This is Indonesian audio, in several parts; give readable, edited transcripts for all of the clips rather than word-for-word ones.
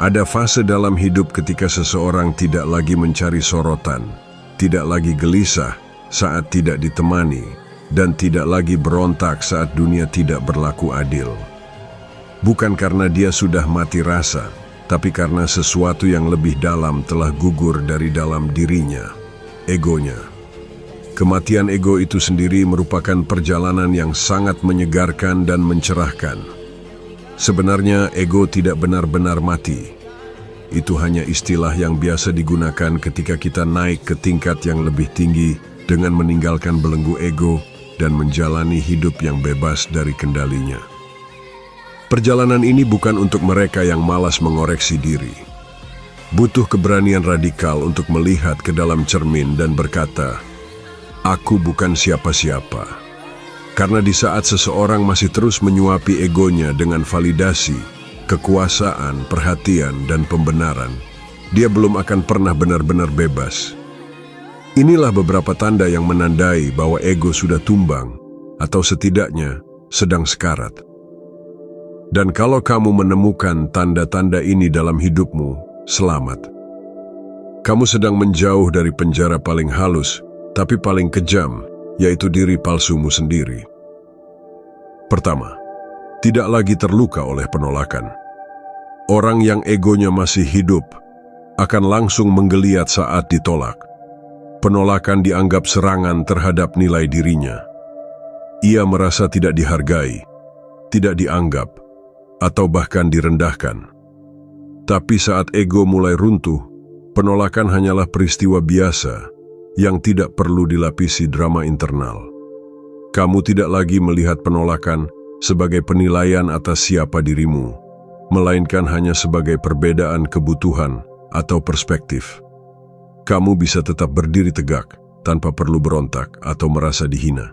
Ada fase dalam hidup ketika seseorang tidak lagi mencari sorotan, tidak lagi gelisah saat tidak ditemani, dan tidak lagi berontak saat dunia tidak berlaku adil. Bukan karena dia sudah mati rasa, tapi karena sesuatu yang lebih dalam telah gugur dari dalam dirinya, egonya. Kematian ego itu sendiri merupakan perjalanan yang sangat menyegarkan dan mencerahkan. Sebenarnya ego tidak benar-benar mati. Itu hanya istilah yang biasa digunakan ketika kita naik ke tingkat yang lebih tinggi dengan meninggalkan belenggu ego dan menjalani hidup yang bebas dari kendalinya. Perjalanan ini bukan untuk mereka yang malas mengoreksi diri. Butuh keberanian radikal untuk melihat ke dalam cermin dan berkata, "Aku bukan siapa-siapa." Karena di saat seseorang masih terus menyuapi egonya dengan validasi, kekuasaan, perhatian, dan pembenaran, dia belum akan pernah benar-benar bebas. Inilah beberapa tanda yang menandai bahwa ego sudah tumbang, atau setidaknya sedang sekarat. Dan kalau kamu menemukan tanda-tanda ini dalam hidupmu, selamat. Kamu sedang menjauh dari penjara paling halus, tapi paling kejam, yaitu diri palsumu sendiri. Pertama, tidak lagi terluka oleh penolakan. Orang yang egonya masih hidup akan langsung menggeliat saat ditolak. Penolakan dianggap serangan terhadap nilai dirinya. Ia merasa tidak dihargai, tidak dianggap, atau bahkan direndahkan. Tapi saat ego mulai runtuh, penolakan hanyalah peristiwa biasa yang tidak perlu dilapisi drama internal. Kamu tidak lagi melihat penolakan sebagai penilaian atas siapa dirimu, melainkan hanya sebagai perbedaan kebutuhan atau perspektif. Kamu bisa tetap berdiri tegak tanpa perlu berontak atau merasa dihina.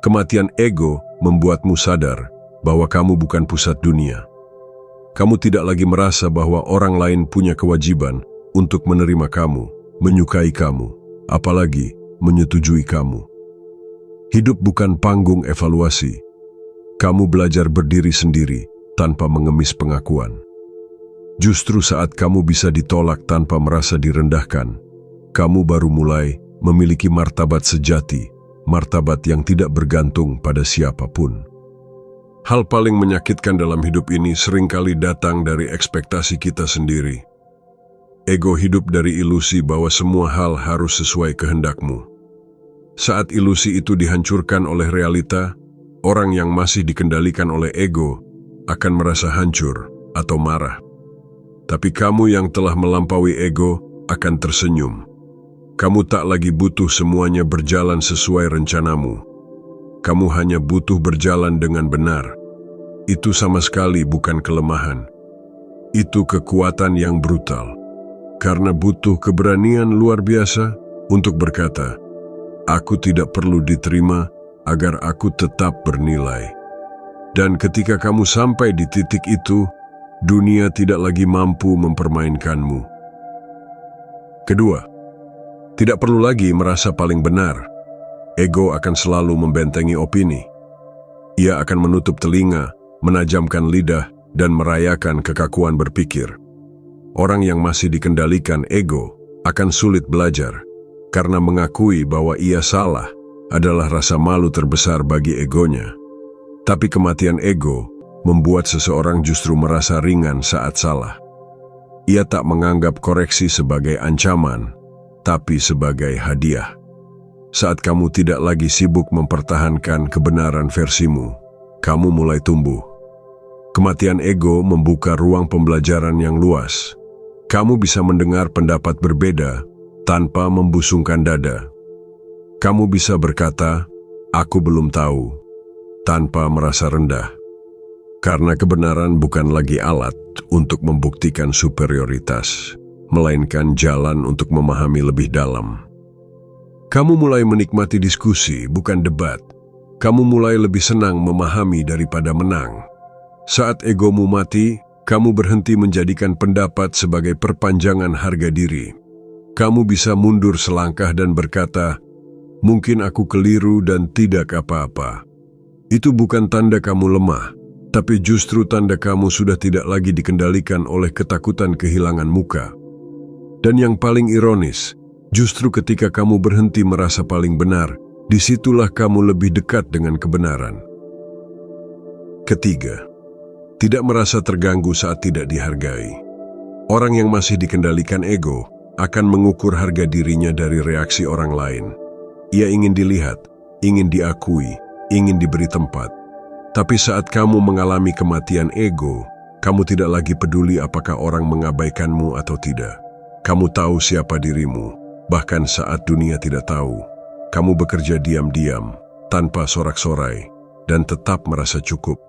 Kematian ego membuatmu sadar bahwa kamu bukan pusat dunia. Kamu tidak lagi merasa bahwa orang lain punya kewajiban untuk menerima kamu, menyukai kamu, apalagi menyetujui kamu. Hidup bukan panggung evaluasi. Kamu belajar berdiri sendiri tanpa mengemis pengakuan. Justru saat kamu bisa ditolak tanpa merasa direndahkan, kamu baru mulai memiliki martabat sejati, martabat yang tidak bergantung pada siapapun. Hal paling menyakitkan dalam hidup ini seringkali datang dari ekspektasi kita sendiri. Ego hidup dari ilusi bahwa semua hal harus sesuai kehendakmu. Saat ilusi itu dihancurkan oleh realita, orang yang masih dikendalikan oleh ego akan merasa hancur atau marah. Tapi kamu yang telah melampaui ego akan tersenyum. Kamu tak lagi butuh semuanya berjalan sesuai rencanamu. Kamu hanya butuh berjalan dengan benar. Itu sama sekali bukan kelemahan. Itu kekuatan yang brutal. Karena butuh keberanian luar biasa untuk berkata, "Aku tidak perlu diterima agar aku tetap bernilai." Dan ketika kamu sampai di titik itu, dunia tidak lagi mampu mempermainkanmu. Kedua, tidak perlu lagi merasa paling benar. Ego akan selalu membentengi opini. Ia akan menutup telinga, menajamkan lidah, dan merayakan kekakuan berpikir. Orang yang masih dikendalikan ego akan sulit belajar, karena mengakui bahwa ia salah adalah rasa malu terbesar bagi egonya. Tapi kematian ego membuat seseorang justru merasa ringan saat salah. Ia tak menganggap koreksi sebagai ancaman, tapi sebagai hadiah. Saat kamu tidak lagi sibuk mempertahankan kebenaran versimu, kamu mulai tumbuh. Kematian ego membuka ruang pembelajaran yang luas. Kamu bisa mendengar pendapat berbeda tanpa membusungkan dada. Kamu bisa berkata, "Aku belum tahu," tanpa merasa rendah. Karena kebenaran bukan lagi alat untuk membuktikan superioritas, melainkan jalan untuk memahami lebih dalam. Kamu mulai menikmati diskusi, bukan debat. Kamu mulai lebih senang memahami daripada menang. Saat egomu mati, kamu berhenti menjadikan pendapat sebagai perpanjangan harga diri. Kamu bisa mundur selangkah dan berkata, "Mungkin aku keliru dan tidak apa-apa." Itu bukan tanda kamu lemah. Tapi justru tanda kamu sudah tidak lagi dikendalikan oleh ketakutan kehilangan muka. Dan yang paling ironis, justru ketika kamu berhenti merasa paling benar, disitulah kamu lebih dekat dengan kebenaran. Ketiga, tidak merasa terganggu saat tidak dihargai. Orang yang masih dikendalikan ego akan mengukur harga dirinya dari reaksi orang lain. Ia ingin dilihat, ingin diakui, ingin diberi tempat. Tapi saat kamu mengalami kematian ego, kamu tidak lagi peduli apakah orang mengabaikanmu atau tidak. Kamu tahu siapa dirimu, bahkan saat dunia tidak tahu. Kamu bekerja diam-diam, tanpa sorak-sorai, dan tetap merasa cukup.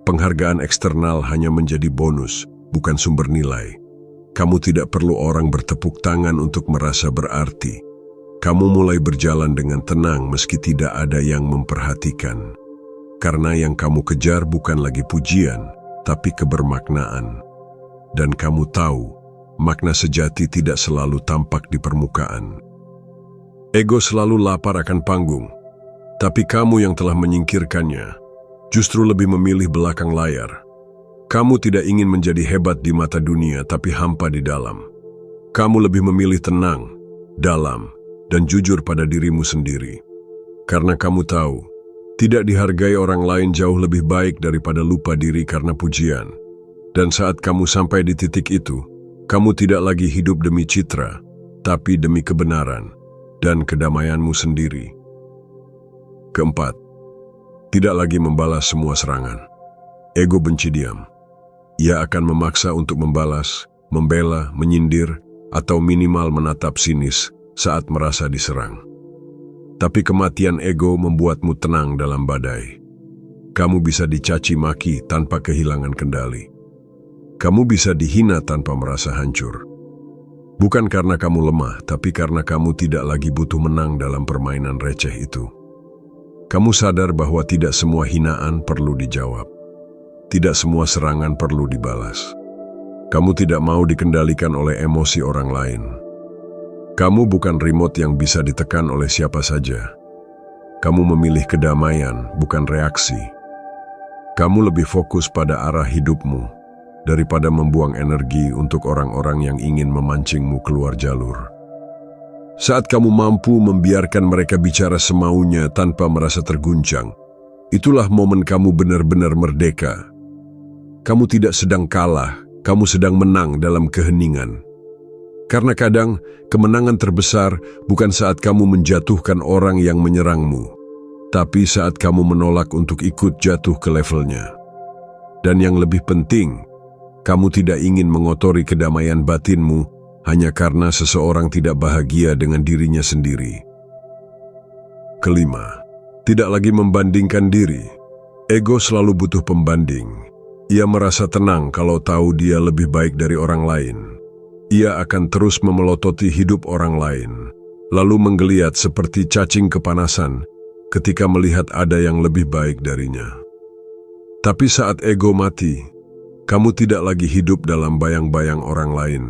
Penghargaan eksternal hanya menjadi bonus, bukan sumber nilai. Kamu tidak perlu orang bertepuk tangan untuk merasa berarti. Kamu mulai berjalan dengan tenang meski tidak ada yang memperhatikan. Karena yang kamu kejar bukan lagi pujian, tapi kebermaknaan. Dan kamu tahu, makna sejati tidak selalu tampak di permukaan. Ego selalu lapar akan panggung, tapi kamu yang telah menyingkirkannya, justru lebih memilih belakang layar. Kamu tidak ingin menjadi hebat di mata dunia, tapi hampa di dalam. Kamu lebih memilih tenang, dalam, dan jujur pada dirimu sendiri. Karena kamu tahu, tidak dihargai orang lain jauh lebih baik daripada lupa diri karena pujian. Dan saat kamu sampai di titik itu, kamu tidak lagi hidup demi citra, tapi demi kebenaran dan kedamaianmu sendiri. Keempat, tidak lagi membalas semua serangan. Ego benci diam. Ia akan memaksa untuk membalas, membela, menyindir, atau minimal menatap sinis saat merasa diserang. Tapi kematian ego membuatmu tenang dalam badai. Kamu bisa dicaci maki tanpa kehilangan kendali. Kamu bisa dihina tanpa merasa hancur. Bukan karena kamu lemah, tapi karena kamu tidak lagi butuh menang dalam permainan receh itu. Kamu sadar bahwa tidak semua hinaan perlu dijawab. Tidak semua serangan perlu dibalas. Kamu tidak mau dikendalikan oleh emosi orang lain. Kamu bukan remote yang bisa ditekan oleh siapa saja. Kamu memilih kedamaian, bukan reaksi. Kamu lebih fokus pada arah hidupmu daripada membuang energi untuk orang-orang yang ingin memancingmu keluar jalur. Saat kamu mampu membiarkan mereka bicara semaunya tanpa merasa terguncang, itulah momen kamu benar-benar merdeka. Kamu tidak sedang kalah, kamu sedang menang dalam keheningan. Karena kadang, kemenangan terbesar bukan saat kamu menjatuhkan orang yang menyerangmu, tapi saat kamu menolak untuk ikut jatuh ke levelnya. Dan yang lebih penting, kamu tidak ingin mengotori kedamaian batinmu hanya karena seseorang tidak bahagia dengan dirinya sendiri. Kelima, tidak lagi membandingkan diri. Ego selalu butuh pembanding. Ia merasa tenang kalau tahu dia lebih baik dari orang lain. Ia akan terus memelototi hidup orang lain, lalu menggeliat seperti cacing kepanasan ketika melihat ada yang lebih baik darinya. Tapi saat ego mati, kamu tidak lagi hidup dalam bayang-bayang orang lain.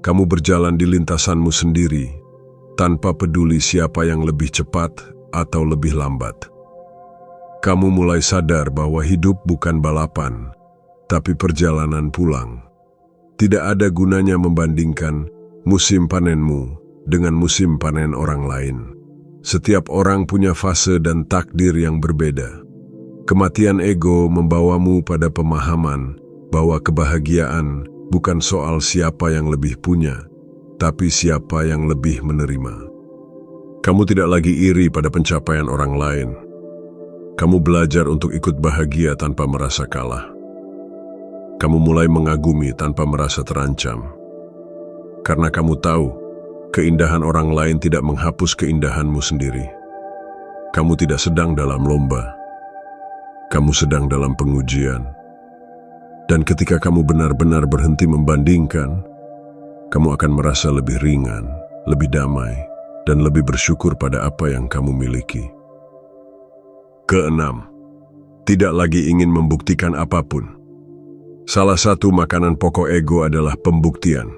Kamu berjalan di lintasanmu sendiri, tanpa peduli siapa yang lebih cepat atau lebih lambat. Kamu mulai sadar bahwa hidup bukan balapan, tapi perjalanan pulang. Tidak ada gunanya membandingkan musim panenmu dengan musim panen orang lain. Setiap orang punya fase dan takdir yang berbeda. Kematian ego membawamu pada pemahaman bahwa kebahagiaan bukan soal siapa yang lebih punya, tapi siapa yang lebih menerima. Kamu tidak lagi iri pada pencapaian orang lain. Kamu belajar untuk ikut bahagia tanpa merasa kalah. Kamu mulai mengagumi tanpa merasa terancam. Karena kamu tahu, keindahan orang lain tidak menghapus keindahanmu sendiri. Kamu tidak sedang dalam lomba. Kamu sedang dalam pengujian. Dan ketika kamu benar-benar berhenti membandingkan, kamu akan merasa lebih ringan, lebih damai, dan lebih bersyukur pada apa yang kamu miliki. Keenam, tidak lagi ingin membuktikan apapun. Salah satu makanan pokok ego adalah pembuktian.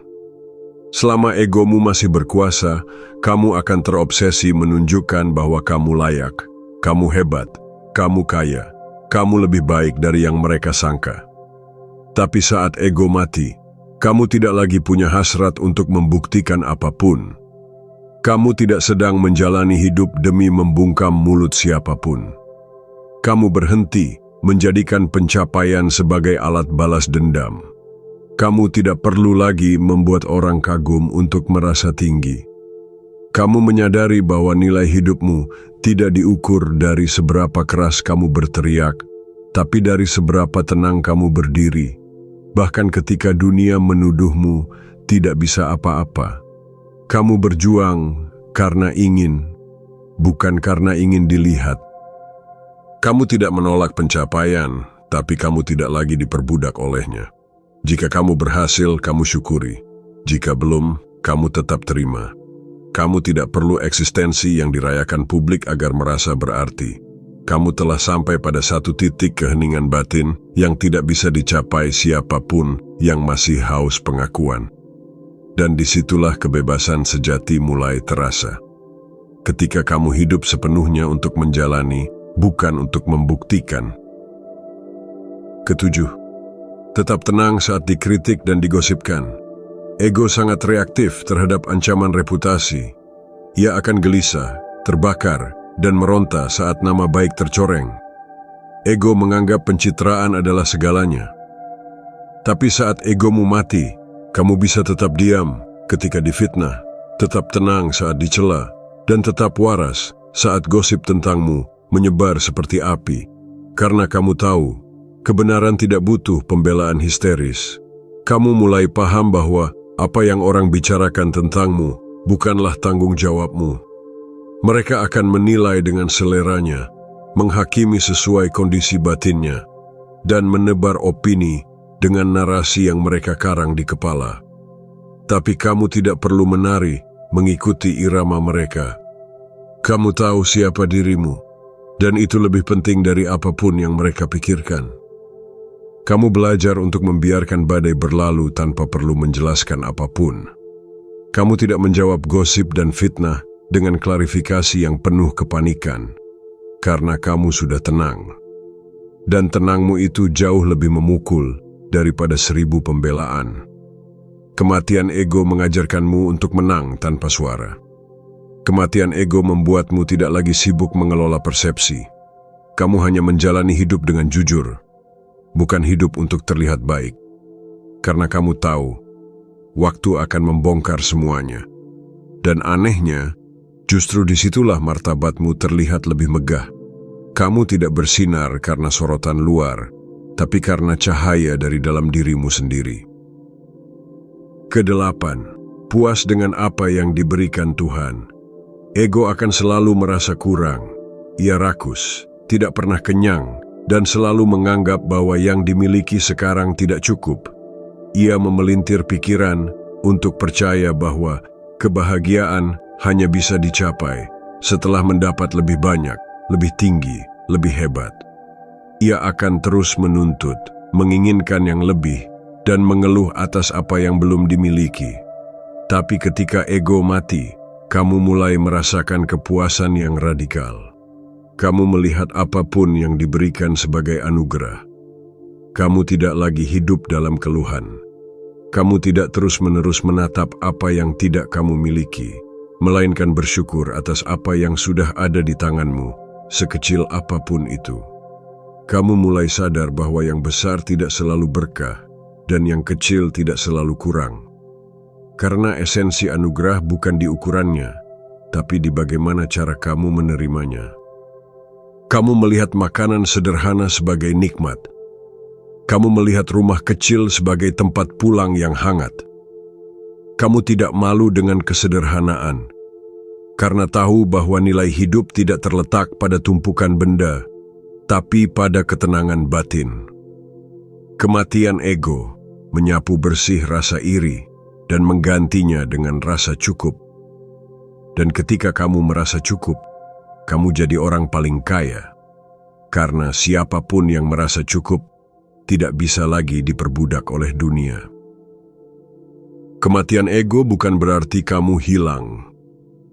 Selama egomu masih berkuasa, kamu akan terobsesi menunjukkan bahwa kamu layak, kamu hebat, kamu kaya, kamu lebih baik dari yang mereka sangka. Tapi saat ego mati, kamu tidak lagi punya hasrat untuk membuktikan apapun. Kamu tidak sedang menjalani hidup demi membungkam mulut siapapun. Kamu berhenti menjadikan pencapaian sebagai alat balas dendam. Kamu tidak perlu lagi membuat orang kagum untuk merasa tinggi. Kamu menyadari bahwa nilai hidupmu tidak diukur dari seberapa keras kamu berteriak, tapi dari seberapa tenang kamu berdiri. Bahkan ketika dunia menuduhmu tidak bisa apa-apa, kamu berjuang karena ingin, bukan karena ingin dilihat. Kamu tidak menolak pencapaian, tapi kamu tidak lagi diperbudak olehnya. Jika kamu berhasil, kamu syukuri. Jika belum, kamu tetap terima. Kamu tidak perlu eksistensi yang dirayakan publik agar merasa berarti. Kamu telah sampai pada satu titik keheningan batin yang tidak bisa dicapai siapapun yang masih haus pengakuan. Dan disitulah kebebasan sejati mulai terasa. Ketika kamu hidup sepenuhnya untuk menjalani, bukan untuk membuktikan. Ketujuh, tetap tenang saat dikritik dan digosipkan. Ego sangat reaktif terhadap ancaman reputasi. Ia akan gelisah, terbakar, dan meronta saat nama baik tercoreng. Ego menganggap pencitraan adalah segalanya. Tapi saat egomu mati, kamu bisa tetap diam ketika difitnah, tetap tenang saat dicela, dan tetap waras saat gosip tentangmu menyebar seperti api. Karena kamu tahu, kebenaran tidak butuh pembelaan histeris. Kamu mulai paham bahwa apa yang orang bicarakan tentangmu bukanlah tanggung jawabmu. Mereka akan menilai dengan seleranya, menghakimi sesuai kondisi batinnya, dan menebar opini dengan narasi yang mereka karang di kepala. Tapi kamu tidak perlu menari mengikuti irama mereka. Kamu tahu siapa dirimu, dan itu lebih penting dari apapun yang mereka pikirkan. Kamu belajar untuk membiarkan badai berlalu tanpa perlu menjelaskan apapun. Kamu tidak menjawab gosip dan fitnah dengan klarifikasi yang penuh kepanikan, karena kamu sudah tenang. Dan tenangmu itu jauh lebih memukul daripada 1000 pembelaan. Kematian ego mengajarkanmu untuk menang tanpa suara. Kematian ego membuatmu tidak lagi sibuk mengelola persepsi. Kamu hanya menjalani hidup dengan jujur, bukan hidup untuk terlihat baik. Karena kamu tahu, waktu akan membongkar semuanya. Dan anehnya, justru disitulah martabatmu terlihat lebih megah. Kamu tidak bersinar karena sorotan luar, tapi karena cahaya dari dalam dirimu sendiri. Kedelapan, puas dengan apa yang diberikan Tuhan. Ego akan selalu merasa kurang. Ia rakus, tidak pernah kenyang, dan selalu menganggap bahwa yang dimiliki sekarang tidak cukup. Ia memelintir pikiran untuk percaya bahwa kebahagiaan hanya bisa dicapai setelah mendapat lebih banyak, lebih tinggi, lebih hebat. Ia akan terus menuntut, menginginkan yang lebih, dan mengeluh atas apa yang belum dimiliki. Tapi ketika ego mati, kamu mulai merasakan kepuasan yang radikal. Kamu melihat apapun yang diberikan sebagai anugerah. Kamu tidak lagi hidup dalam keluhan. Kamu tidak terus-menerus menatap apa yang tidak kamu miliki, melainkan bersyukur atas apa yang sudah ada di tanganmu, sekecil apapun itu. Kamu mulai sadar bahwa yang besar tidak selalu berkah, dan yang kecil tidak selalu kurang. Karena esensi anugerah bukan di ukurannya, tapi di bagaimana cara kamu menerimanya. Kamu melihat makanan sederhana sebagai nikmat. Kamu melihat rumah kecil sebagai tempat pulang yang hangat. Kamu tidak malu dengan kesederhanaan, karena tahu bahwa nilai hidup tidak terletak pada tumpukan benda, tapi pada ketenangan batin. Kematian ego menyapu bersih rasa iri dan menggantinya dengan rasa cukup. Dan ketika kamu merasa cukup, kamu jadi orang paling kaya. Karena siapapun yang merasa cukup tidak bisa lagi diperbudak oleh dunia. Kematian ego bukan berarti kamu hilang.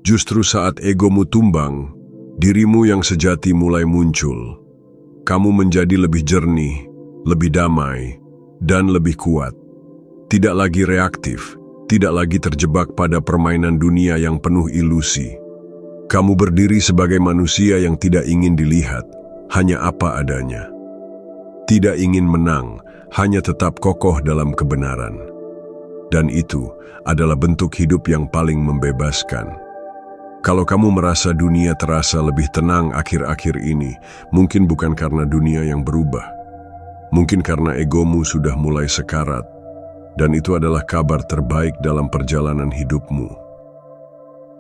Justru saat egomu tumbang, dirimu yang sejati mulai muncul. kamu menjadi lebih jernih, lebih damai, dan lebih kuat. Tidak lagi reaktif, tidak lagi terjebak pada permainan dunia yang penuh ilusi. Kamu berdiri sebagai manusia yang tidak ingin dilihat, hanya apa adanya. Tidak ingin menang, hanya tetap kokoh dalam kebenaran. Dan itu adalah bentuk hidup yang paling membebaskan. Kalau kamu merasa dunia terasa lebih tenang akhir-akhir ini, mungkin bukan karena dunia yang berubah. Mungkin karena egomu sudah mulai sekarat, dan itu adalah kabar terbaik dalam perjalanan hidupmu.